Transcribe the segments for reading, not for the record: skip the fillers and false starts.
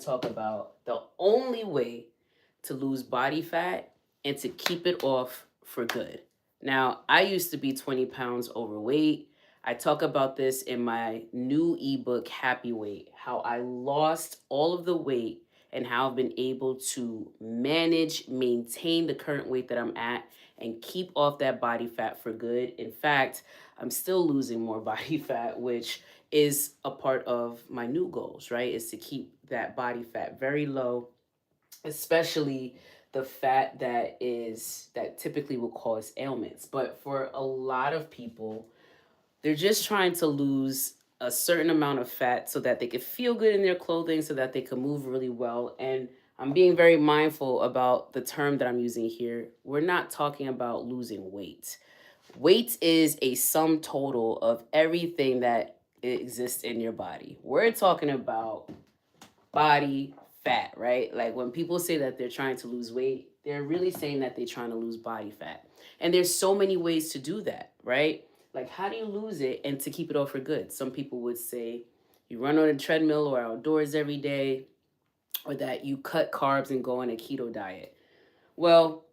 to talk about the only way to lose body fat and to keep it off for good. Now, I used to be 20 pounds overweight. I talk about this in my new ebook, Happy Weight, how I lost all of the weight and how I've been able to manage, maintain the current weight that I'm at and keep off that body fat for good. In fact, I'm still losing more body fat, which is a part of my new goals, right? Is to keep that body fat very low, especially the fat that typically will cause ailments. But for a lot of people, they're just trying to lose a certain amount of fat so that they could feel good in their clothing, so that they can move really well. And I'm being very mindful about the term that I'm using here. We're not talking about losing weight. Weight is a sum total of everything that exists in your body. We're talking about body fat, right? Like when people say that they're trying to lose weight, they're really saying that they're trying to lose body fat. And there's so many ways to do that, right? Like how do you lose it and to keep it off for good? Some people would say you run on a treadmill or outdoors every day, or that you cut carbs and go on a keto diet. Well,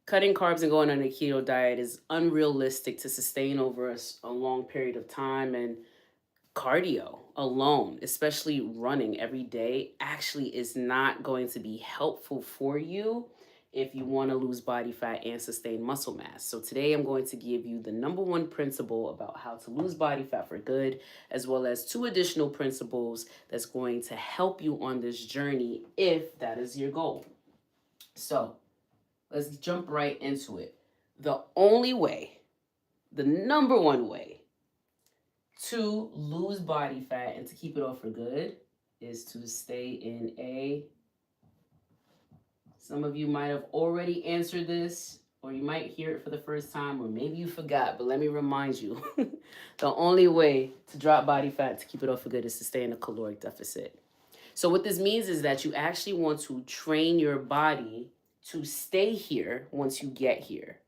cutting carbs and going on a keto diet is unrealistic to sustain over a long period of time. And cardio alone, especially running every day, actually is not going to be helpful for you if you want to lose body fat and sustain muscle mass. So today I'm going to give you the number one principle about how to lose body fat for good, as well as two additional principles that's going to help you on this journey if that is your goal. So let's jump right into it. The only way, the number one way to lose body fat and to keep it off for good is to stay in a. Some of you might have already answered this, or you might hear it for the first time, or maybe you forgot, but let me remind you the only way to drop body fat to keep it off for good is to stay in a caloric deficit. So, what this means is that you actually want to train your body to stay here once you get here.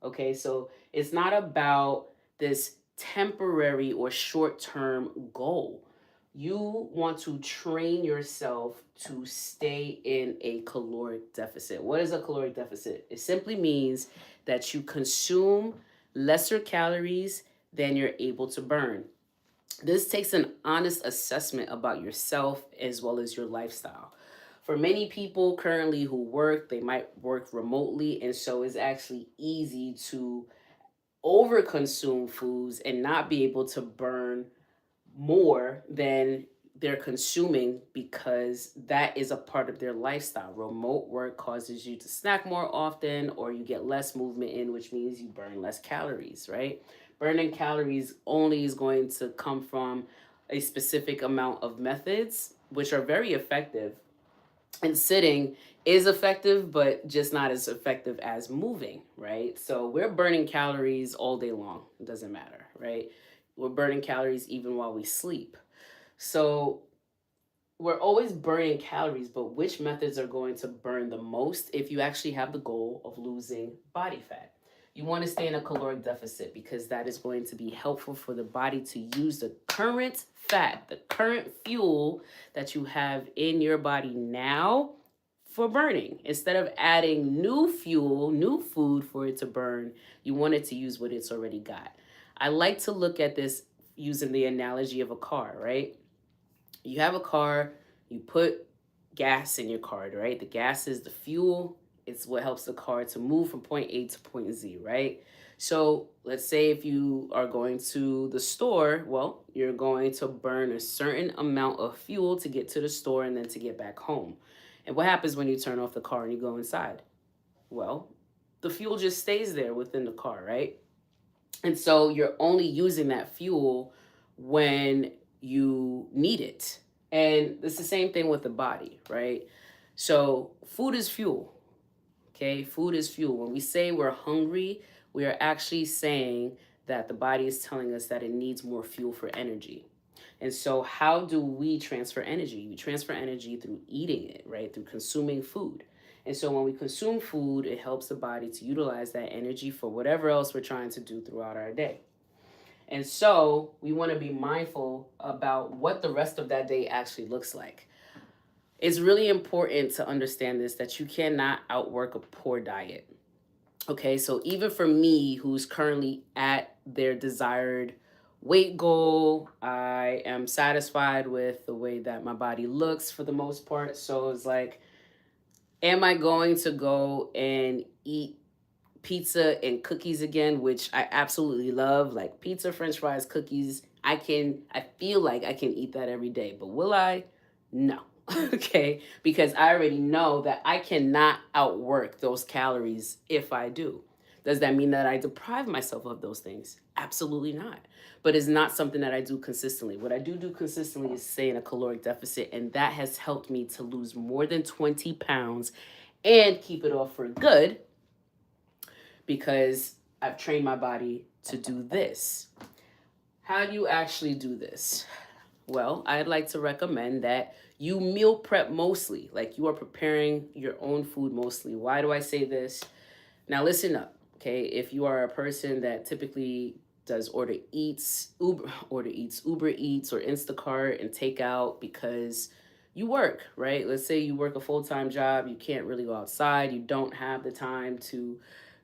Okay, so it's not about this temporary or short term goal. You want to train yourself to stay in a caloric deficit. What is a caloric deficit? It simply means that you consume lesser calories than you're able to burn. This takes an honest assessment about yourself as well as your lifestyle. For many people currently who work, they might work remotely, and so it's actually easy to overconsume foods and not be able to burn more than they're consuming because that is a part of their lifestyle. Remote work causes you to snack more often, or you get less movement in, which means you burn less calories, right? Burning calories only is going to come from a specific amount of methods, which are very effective. And sitting is effective, but just not as effective as moving, right? So we're burning calories all day long. It doesn't matter, right? We're burning calories even while we sleep. So we're always burning calories, but which methods are going to burn the most if you actually have the goal of losing body fat? You want to stay in a caloric deficit because that is going to be helpful for the body to use the current fat, the current fuel that you have in your body now for burning. Instead of adding new fuel, new food for it to burn, you want it to use what it's already got. I like to look at this using the analogy of a car, right? You have a car, you put gas in your car, right? The gas is the fuel. It's what helps the car to move from point A to point Z, right? So let's say if you are going to the store, well, you're going to burn a certain amount of fuel to get to the store and then to get back home. And what happens when you turn off the car and you go inside? Well, the fuel just stays there within the car, right? And so you're only using that fuel when you need it. And it's the same thing with the body, right? So food is fuel. Okay, food is fuel. When we say we're hungry, we are actually saying that the body is telling us that it needs more fuel for energy. And so, how do we transfer energy? We transfer energy through eating it, right? Through consuming food. And so, when we consume food, it helps the body to utilize that energy for whatever else we're trying to do throughout our day. And so, we want to be mindful about what the rest of that day actually looks like. It's really important to understand this, that you cannot outwork a poor diet. Okay, so even for me, who's currently at their desired weight goal, I am satisfied with the way that my body looks for the most part. So it's like, am I going to go and eat pizza and cookies again, which I absolutely love, like pizza, french fries, cookies? I feel like I can eat that every day, but will I? No. Okay, because I already know that I cannot outwork those calories if I do. Does that mean that I deprive myself of those things? Absolutely not. But it's not something that I do consistently. What I do consistently is stay in a caloric deficit, and that has helped me to lose more than 20 pounds and keep it off for good because I've trained my body to do this. How do you actually do this? Well, I'd like to recommend that you meal prep mostly, like you are preparing your own food mostly. Why do I say this? Now, listen up, okay? If you are a person that typically does Uber Eats or Instacart and takeout because you work, right? Let's say you work a full-time job, you can't really go outside, you don't have the time to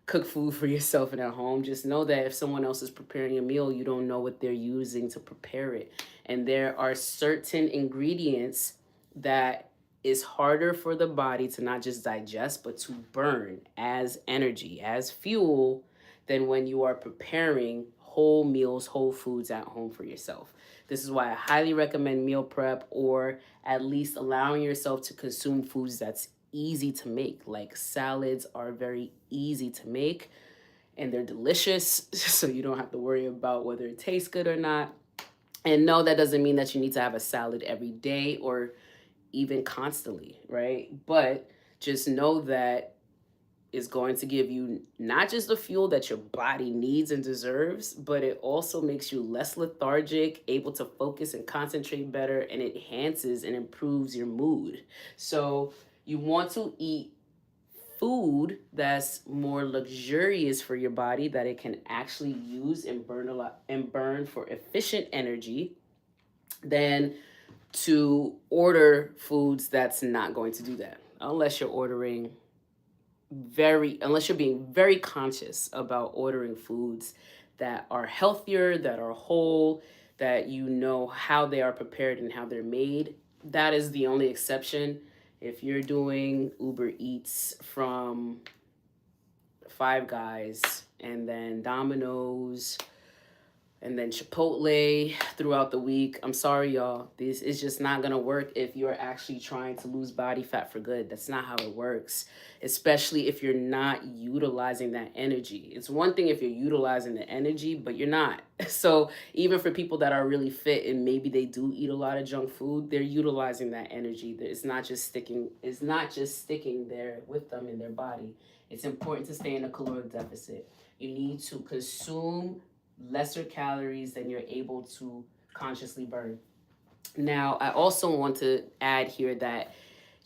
cook food for yourself and at home. Just know that if someone else is preparing a meal, you don't know what they're using to prepare it. And there are certain ingredients that is harder for the body to not just digest, but to burn as energy, as fuel, than when you are preparing whole meals, whole foods at home for yourself. This is why I highly recommend meal prep, or at least allowing yourself to consume foods that's easy to make. Like salads are very easy to make and they're delicious, so you don't have to worry about whether it tastes good or not. And no, that doesn't mean that you need to have a salad every day or even constantly, right? But just know that is going to give you not just the fuel that your body needs and deserves, but it also makes you less lethargic, able to focus and concentrate better, and it enhances and improves your mood. So you want to eat food that's more luxurious for your body, that it can actually use and burn a lot and burn for efficient energy, than to order foods that's not going to do that, unless unless you're being very conscious about ordering foods that are healthier, that are whole, that you know how they are prepared and how they're made. That is the only exception. If you're doing Uber Eats from Five Guys and then Domino's and then Chipotle throughout the week, I'm sorry, y'all. This is just not going to work if you're actually trying to lose body fat for good. That's not how it works, especially if you're not utilizing that energy. It's one thing if you're utilizing the energy, but you're not. So even for people that are really fit and maybe they do eat a lot of junk food, they're utilizing that energy. It's not just sticking there with them in their body. It's important to stay in a caloric deficit. You need to consume lesser calories than you're able to consciously burn. Now, I also want to add here that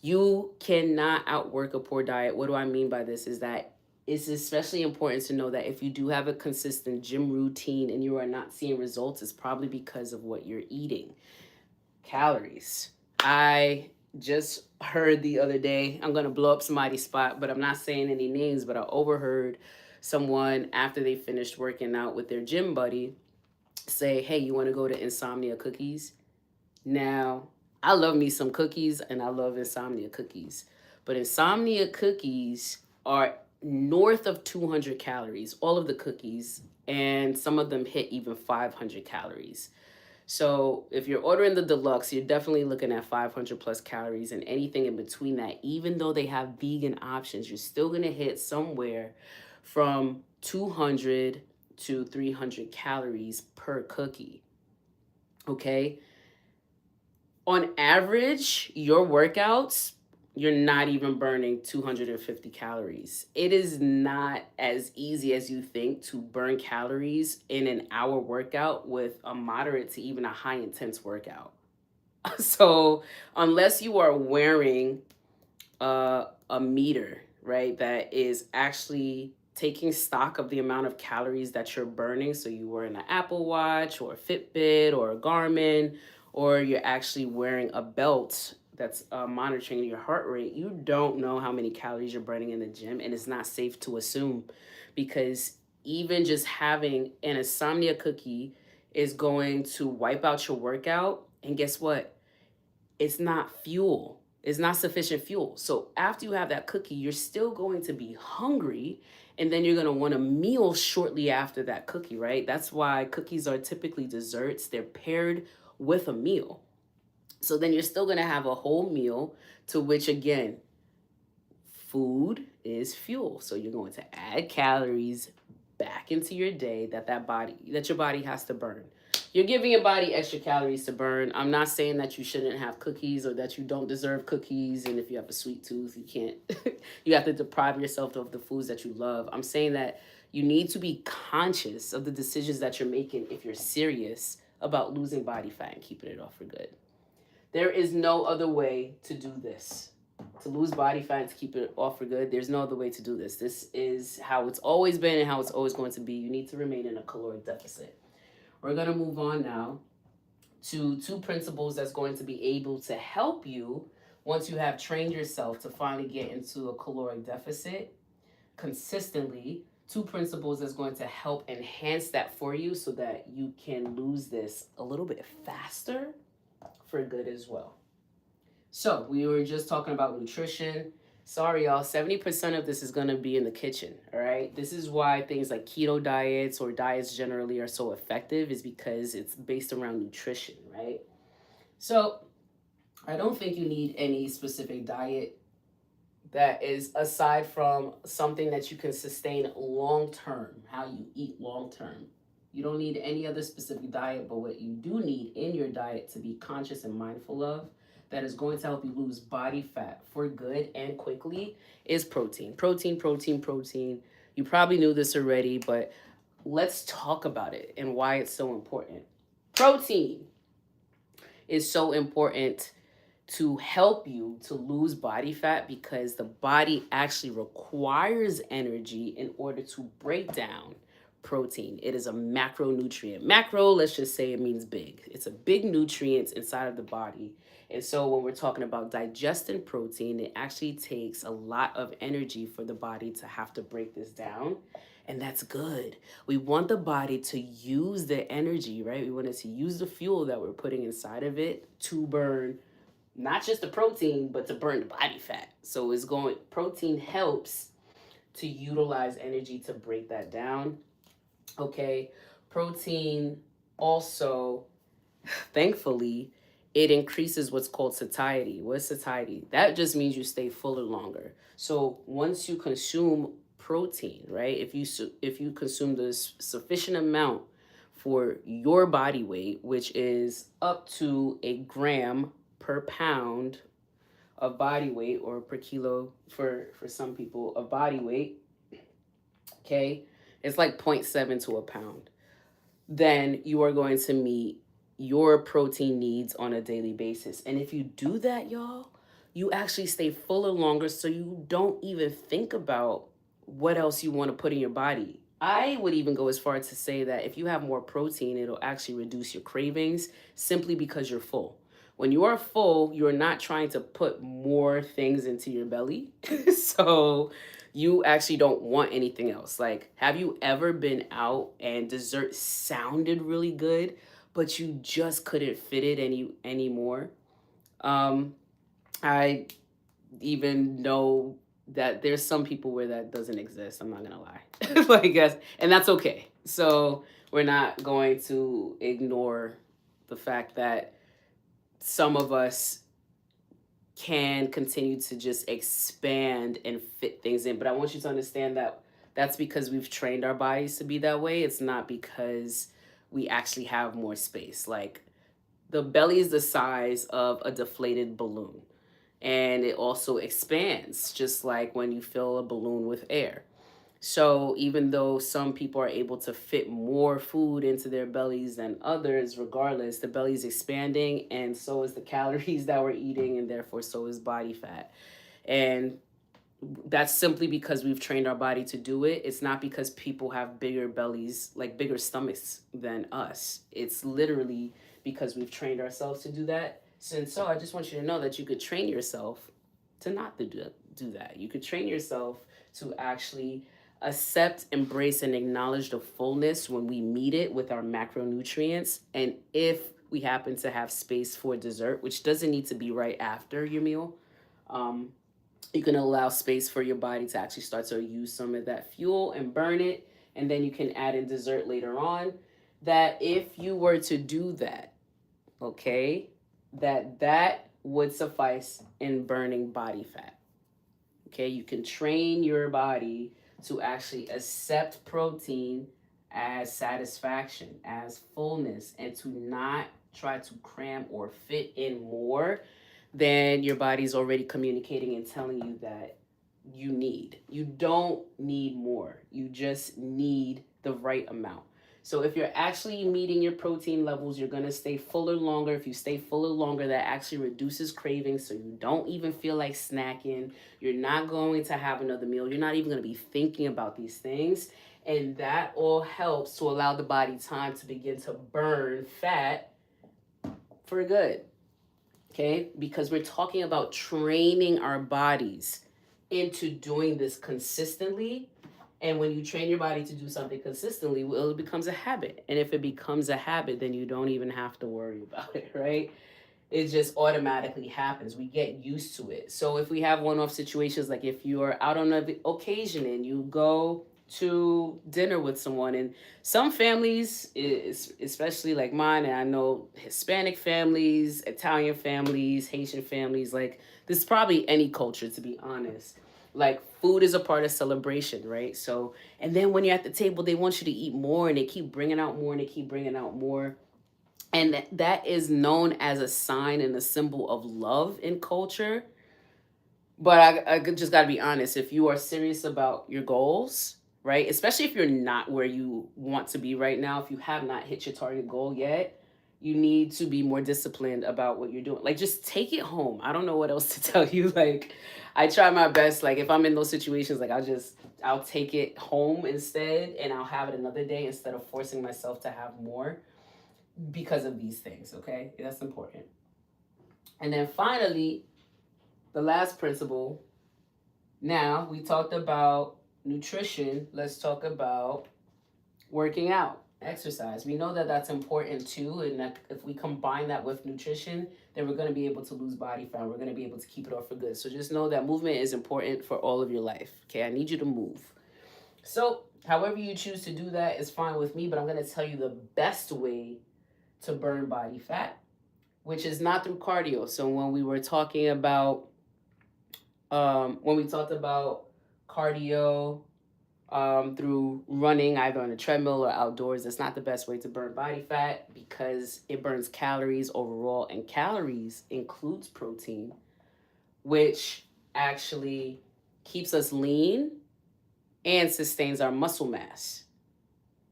you cannot outwork a poor diet. What do I mean by this? Is that it's especially important to know that if you do have a consistent gym routine and you are not seeing results, it's probably because of what you're eating. Calories. I just heard the other day, I'm going to blow up somebody's spot, but I'm not saying any names, but I overheard someone after they finished working out with their gym buddy say, hey, you want to go to Insomnia Cookies? Now, I love me some cookies and I love Insomnia Cookies, but Insomnia Cookies are north of 200 calories, all of the cookies, and some of them hit even 500 calories. So if you're ordering the deluxe, you're definitely looking at 500 plus calories, and anything in between that, even though they have vegan options, you're still going to hit somewhere from 200 to 300 calories per cookie. Okay? On average, your workouts, you're not even burning 250 calories. It is not as easy as you think to burn calories in an hour workout with a moderate to even a high intense workout. So, unless you are wearing a meter, right, that is actually taking stock of the amount of calories that you're burning. So you wear an Apple Watch or a Fitbit or a Garmin, or you're actually wearing a belt that's monitoring your heart rate, you don't know how many calories you're burning in the gym, and it's not safe to assume, because even just having an insomnia cookie is going to wipe out your workout, and guess what? It's not fuel. It's not sufficient fuel. So after you have that cookie, you're still going to be hungry, and then you're going to want a meal shortly after that cookie, right? That's why cookies are typically desserts. They're paired with a meal. So then you're still going to have a whole meal, to which again, food is fuel. So you're going to add calories back into your day that your body has to burn. You're giving your body extra calories to burn. I'm not saying that you shouldn't have cookies or that you don't deserve cookies, and if you have a sweet tooth, you can't you have to deprive yourself of the foods that you love. I'm saying that you need to be conscious of the decisions that you're making if you're serious about losing body fat and keeping it off for good. There is no other way to do this. To lose body fat and to keep it off for good, there's no other way to do this. This is how it's always been and how it's always going to be. You need to remain in a caloric deficit. We're going to move on now to two principles that's going to be able to help you once you have trained yourself to finally get into a caloric deficit consistently. Two principles that's going to help enhance that for you so that you can lose this a little bit faster for good as well. So we were just talking about nutrition. Sorry, y'all, 70% of this is going to be in the kitchen, all right? This is why things like keto diets or diets generally are so effective, is because it's based around nutrition, right? So I don't think you need any specific diet that is aside from something that you can sustain long term, how you eat long term. You don't need any other specific diet, but what you do need in your diet to be conscious and mindful of that is going to help you lose body fat for good and quickly is protein. Protein, protein, protein. You probably knew this already, but let's talk about it and why it's so important. Protein is so important to help you to lose body fat because the body actually requires energy in order to break down protein. It is a macronutrient. Macro, let's just say it means big. It's a big nutrient inside of the body. And so when we're talking about digesting protein, it actually takes a lot of energy for the body to have to break this down. And that's good. We want the body to use the energy, right? We want it to use the fuel that we're putting inside of it to burn not just the protein, but to burn the body fat. So protein helps to utilize energy to break that down. Okay, protein also, thankfully, it increases what's called satiety. What's satiety? That just means you stay fuller longer. So once you consume protein, right? If you consume this sufficient amount for your body weight, which is up to a gram per pound of body weight, or per kilo for some people of body weight, okay? It's like 0.7 to a pound. Then you are going to meet your protein needs on a daily basis. And if you do that, y'all, you actually stay fuller longer, so you don't even think about what else you want to put in your body. I would even go as far as to say that if you have more protein, it'll actually reduce your cravings simply because you're full. When you are full, you're not trying to put more things into your belly. So you actually don't want anything else. Like, have you ever been out and dessert sounded really good, but you just couldn't fit it anymore? I even know that there's some people where that doesn't exist. I'm not gonna lie. Like, guess, and that's okay. So we're not going to ignore the fact that some of us can continue to just expand and fit things in. But I want you to understand that that's because we've trained our bodies to be that way. It's not because we actually have more space. Like, the belly is the size of a deflated balloon, and it also expands just like when you fill a balloon with air. So even though some people are able to fit more food into their bellies than others, regardless, the belly's expanding, and so is the calories that we're eating, and therefore so is body fat. And that's simply because we've trained our body to do it. It's not because people have bigger bellies, like bigger stomachs than us. It's literally because we've trained ourselves to do that. And so I just want you to know that you could train yourself to not do that. You could train yourself to actually accept, embrace, and acknowledge the fullness when we meet it with our macronutrients. And if we happen to have space for dessert, which doesn't need to be right after your meal, um, you can allow space for your body to actually start to use some of that fuel and burn it. And then you can add in dessert later on. That if you were to do that, okay, that would suffice in burning body fat. Okay, you can train your body to actually accept protein as satisfaction, as fullness, and to not try to cram or fit in more than your body's already communicating and telling you that you need. You don't need more, you just need the right amount. So if you're actually meeting your protein levels, you're going to stay fuller longer. If you stay fuller longer, that actually reduces cravings, so you don't even feel like snacking. You're not going to have another meal. You're not even going to be thinking about these things. And that all helps to allow the body time to begin to burn fat for good. Okay? Because we're talking about training our bodies into doing this consistently. And when you train your body to do something consistently, well, it becomes a habit. And if it becomes a habit, then you don't even have to worry about it, right? It just automatically happens. We get used to it. So if we have one-off situations, like if you are out on an occasion and you go to dinner with someone, and some families, especially like mine, and I know Hispanic families, Italian families, Haitian families, like this is probably any culture, to be honest. Like food is a part of celebration, right? So, and then when you're at the table, they want you to eat more, and they keep bringing out more, and they keep bringing out more. And that is known as a sign and a symbol of love in culture. But I just got to be honest, if you are serious about your goals, right? Especially if you're not where you want to be right now, if you have not hit your target goal yet, you need to be more disciplined about what you're doing. Like, just take it home. I don't know what else to tell you. Like, I try my best. Like, if I'm in those situations, like, I'll take it home instead, and I'll have it another day instead of forcing myself to have more because of these things, okay? That's important. And then finally, the last principle. Now, we talked about nutrition. Let's talk about working out, exercise. We know that that's important too, and that if we combine that with nutrition, then we're going to be able to lose body fat. We're going to be able to keep it off for good. So just know that movement is important for all of your life. Okay, I need you to move. So, however you choose to do that is fine with me, but I'm going to tell you the best way to burn body fat, which is not through cardio. So when we were talking about when we talked about cardio through running, either on a treadmill or outdoors, it's not the best way to burn body fat because it burns calories overall, and calories includes protein, which actually keeps us lean and sustains our muscle mass.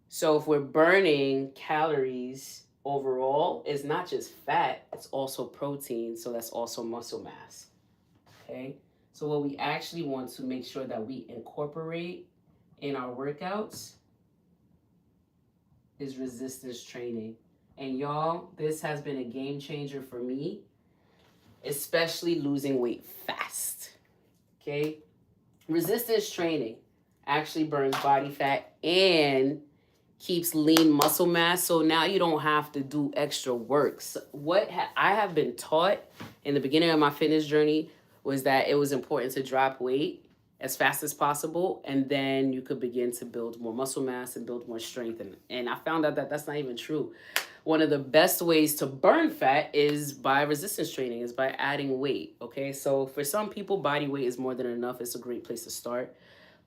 So if we're burning calories overall, it's not just fat, it's also protein, so that's also muscle mass. Okay? So what we actually want to make sure that we incorporate in our workouts is resistance training. And y'all, this has been a game changer for me, especially losing weight fast. Okay? Resistance training actually burns body fat and keeps lean muscle mass. So now you don't have to do extra work. So I have been taught in the beginning of my fitness journey was that it was important to drop weight as fast as possible, and then you could begin to build more muscle mass and build more strength. And I found out that that's not even true. One of the best ways to burn fat is by resistance training, is by adding weight, okay? So for some people, body weight is more than enough. It's a great place to start.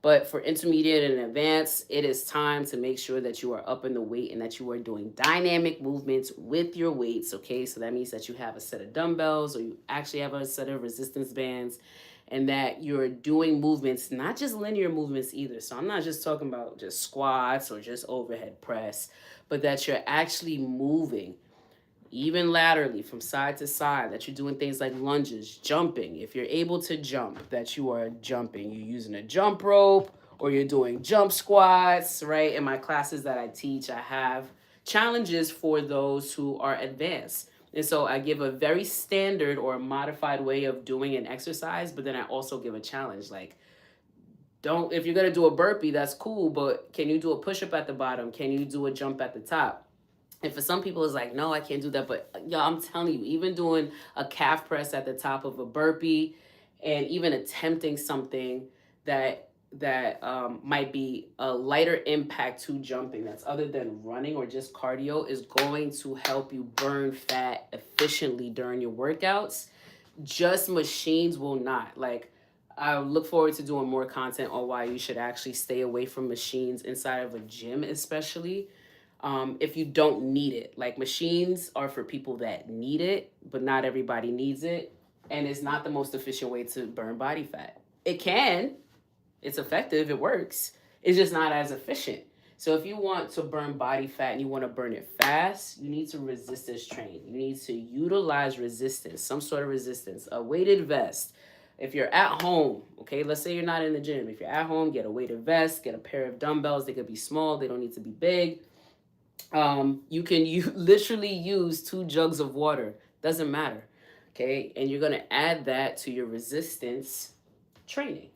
But for intermediate and advanced, it is time to make sure that you are up in the weight and that you are doing dynamic movements with your weights, okay? So that means that you have a set of dumbbells, or you actually have a set of resistance bands, and that you're doing movements, not just linear movements either. So I'm not just talking about just squats or just overhead press, but that you're actually moving even laterally from side to side, that you're doing things like lunges, jumping. If you're able to jump, that you are jumping. You're using a jump rope, or you're doing jump squats, right? In my classes that I teach, I have challenges for those who are advanced. And so I give a very standard or a modified way of doing an exercise, but then I also give a challenge. Like, don't, if you're gonna do a burpee, that's cool, but can you do a push up at the bottom? Can you do a jump at the top? And for some people, it's like, no, I can't do that. But y'all, I'm telling you, even doing a calf press at the top of a burpee, and even attempting something that might be a lighter impact to jumping, that's other than running or just cardio, is going to help you burn fat efficiently during your workouts. Just machines will not. Like, I look forward to doing more content on why you should actually stay away from machines inside of a gym, especially if you don't need it. Like, machines are for people that need it, but not everybody needs it. And it's not the most efficient way to burn body fat. It can, it's effective, it works. It's just not as efficient. So if you want to burn body fat and you want to burn it fast, you need to resistance train. You need to utilize resistance, some sort of resistance, a weighted vest. If you're at home, okay, let's say you're not in the gym. If you're at home, get a weighted vest, get a pair of dumbbells. They could be small, they don't need to be big. You can literally use 2 jugs of water. Doesn't matter. Okay, and you're gonna add that to your resistance training.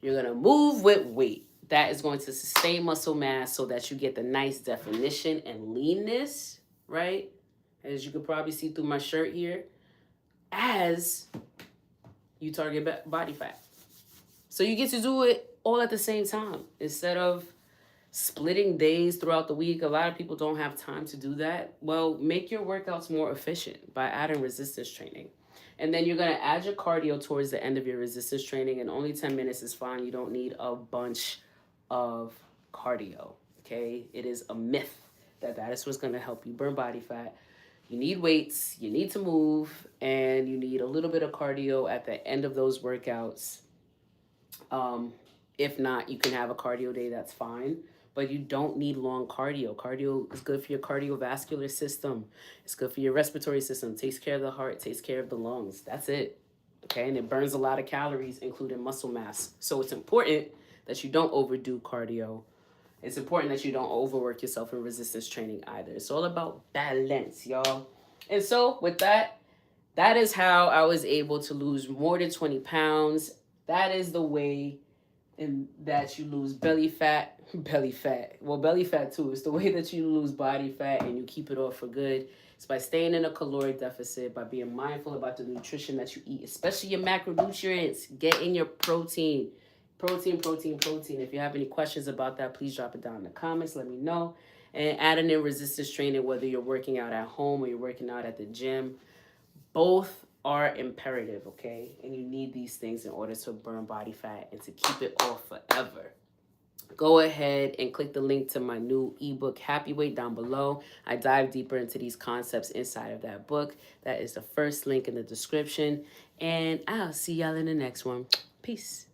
You're gonna move with weight. That is going to sustain muscle mass so that you get the nice definition and leanness, right? As you can probably see through my shirt here, as you target body fat. So you get to do it all at the same time instead of splitting days throughout the week. A lot of people don't have time to do that. Well, make your workouts more efficient by adding resistance training. And then you're going to add your cardio towards the end of your resistance training, and only 10 minutes is fine. You don't need a bunch of cardio, okay? It is a myth that is what's going to help you burn body fat. You need weights, you need to move, and you need a little bit of cardio at the end of those workouts. If not, you can have a cardio day, that's fine. But you don't need long cardio. Cardio is good for your cardiovascular system. It's good for your respiratory system. It takes care of the heart, takes care of the lungs. That's it. Okay, and it burns a lot of calories, including muscle mass. So it's important that you don't overdo cardio. It's important that you don't overwork yourself in resistance training either. It's all about balance, y'all. And so with that, that is how I was able to lose more than 20 pounds. That is the way in that you lose belly fat. Well, belly fat too. It's the way that you lose body fat and you keep it off for good. It's by staying in a caloric deficit, by being mindful about the nutrition that you eat, especially your macronutrients. Get in your protein. Protein. If you have any questions about that, please drop it down in the comments. Let me know. And adding in resistance training, whether you're working out at home or you're working out at the gym, both are imperative, okay? And you need these things in order to burn body fat and to keep it off forever. Go ahead and click the link to my new ebook, Happy Weight, down below. I dive deeper into these concepts inside of that book. That is the first link in the description. And I'll see y'all in the next one. Peace.